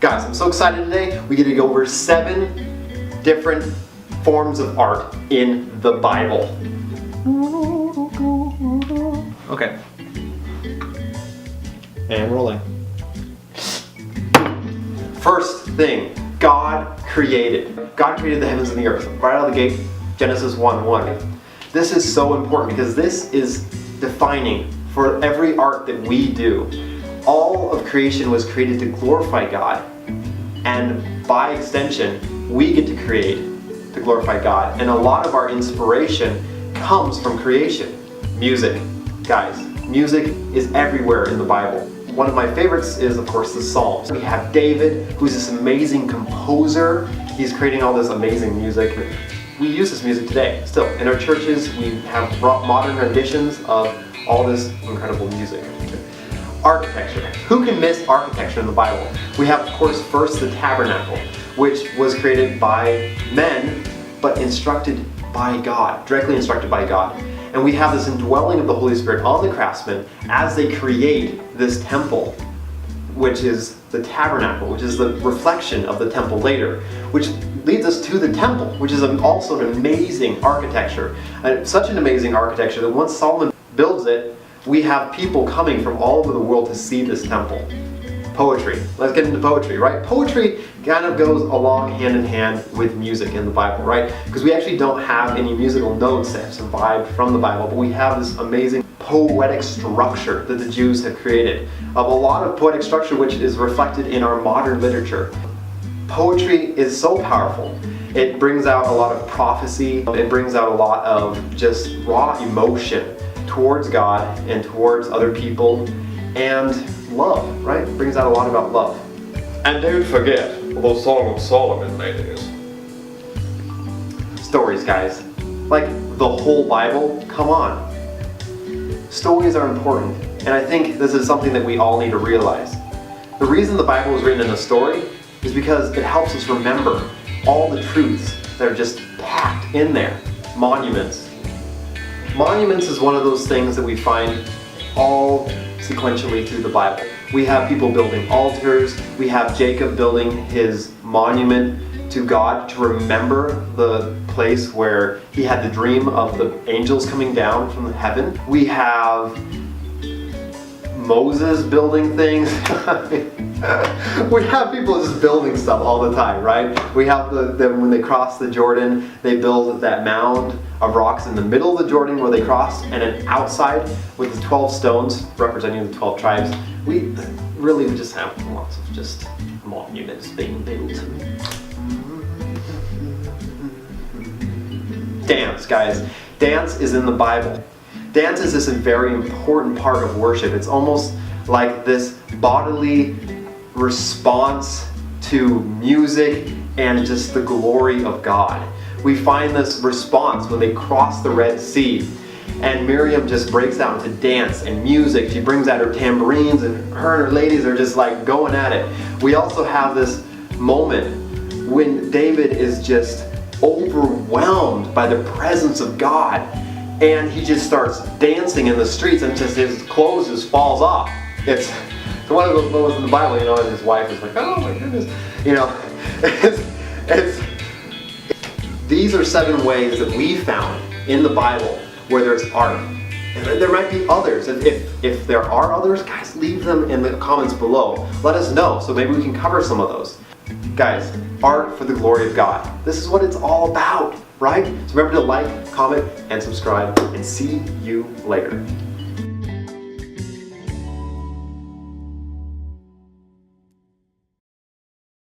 Guys, I'm so excited today. We get to go over 7 different forms of art in the Bible. Okay. And rolling. First thing, God created. God created the heavens and the earth. Right out of the gate, Genesis 1:1. This is so important because this is defining for every art that we do. All of creation was created to glorify God, and by extension, we get to create to glorify God. And a lot of our inspiration comes from creation. Music. Guys, music is everywhere in the Bible. One of my favorites is, of course, the Psalms. We have David, who's this amazing composer. He's creating all this amazing music. We use this music today. Still, in our churches, we have modern renditions of all this incredible music. Architecture. Who can miss architecture in the Bible? We have, of course, first the tabernacle, which was created by men, but instructed by God, directly instructed by God. And we have this indwelling of the Holy Spirit on the craftsmen as they create this temple, which is the tabernacle, which is the reflection of the temple later, which leads us to the temple, which is also an amazing architecture. Such an amazing architecture that once Solomon builds it, we have people coming from all over the world to see this temple. Poetry. Let's get into poetry, right? Poetry kind of goes along hand in hand with music in the Bible, right? Because we actually don't have any musical notes that have survived from the Bible, but we have this amazing poetic structure that the Jews have created. Of a lot of poetic structure which is reflected in our modern literature. Poetry is so powerful. It brings out a lot of prophecy. It brings out a lot of just raw emotion towards God and towards other people, and love, right? It brings out a lot about love. And don't forget the Song of Solomon, ladies. Stories, guys. Like the whole Bible, come on. Stories are important, and I think this is something that we all need to realize. The reason the Bible is written in a story is because it helps us remember all the truths that are just packed in there. Monuments. Monuments is one of those things that we find all sequentially through the Bible. We have people building altars. We have Jacob building his monument to God to remember the place where he had the dream of the angels coming down from heaven. We have Moses building things. We have people just building stuff all the time, right? We have when they cross the Jordan, they build that mound of rocks in the middle of the Jordan where they crossed, and then outside with the 12 stones representing the 12 tribes. We just have lots of just monuments being built. Dance, guys. Dance is in the Bible. Dance is this very important part of worship. It's almost like this bodily response to music and just the glory of God. We find this response when they cross the Red Sea, and Miriam just breaks out into dance and music. She brings out her tambourines, and her ladies are just like going at it. We also have this moment when David is just overwhelmed by the presence of God, and he just starts dancing in the streets, and just his clothes just falls off. It's one of those moments in the Bible, and his wife is like, oh my goodness, these are 7 ways that we found in the Bible where there's art. And there might be others. If there are others, guys, leave them in the comments below. Let us know, so maybe we can cover some of those. Guys, art for the glory of God. This is what it's all about, right? So remember to like, comment, and subscribe, and see you later.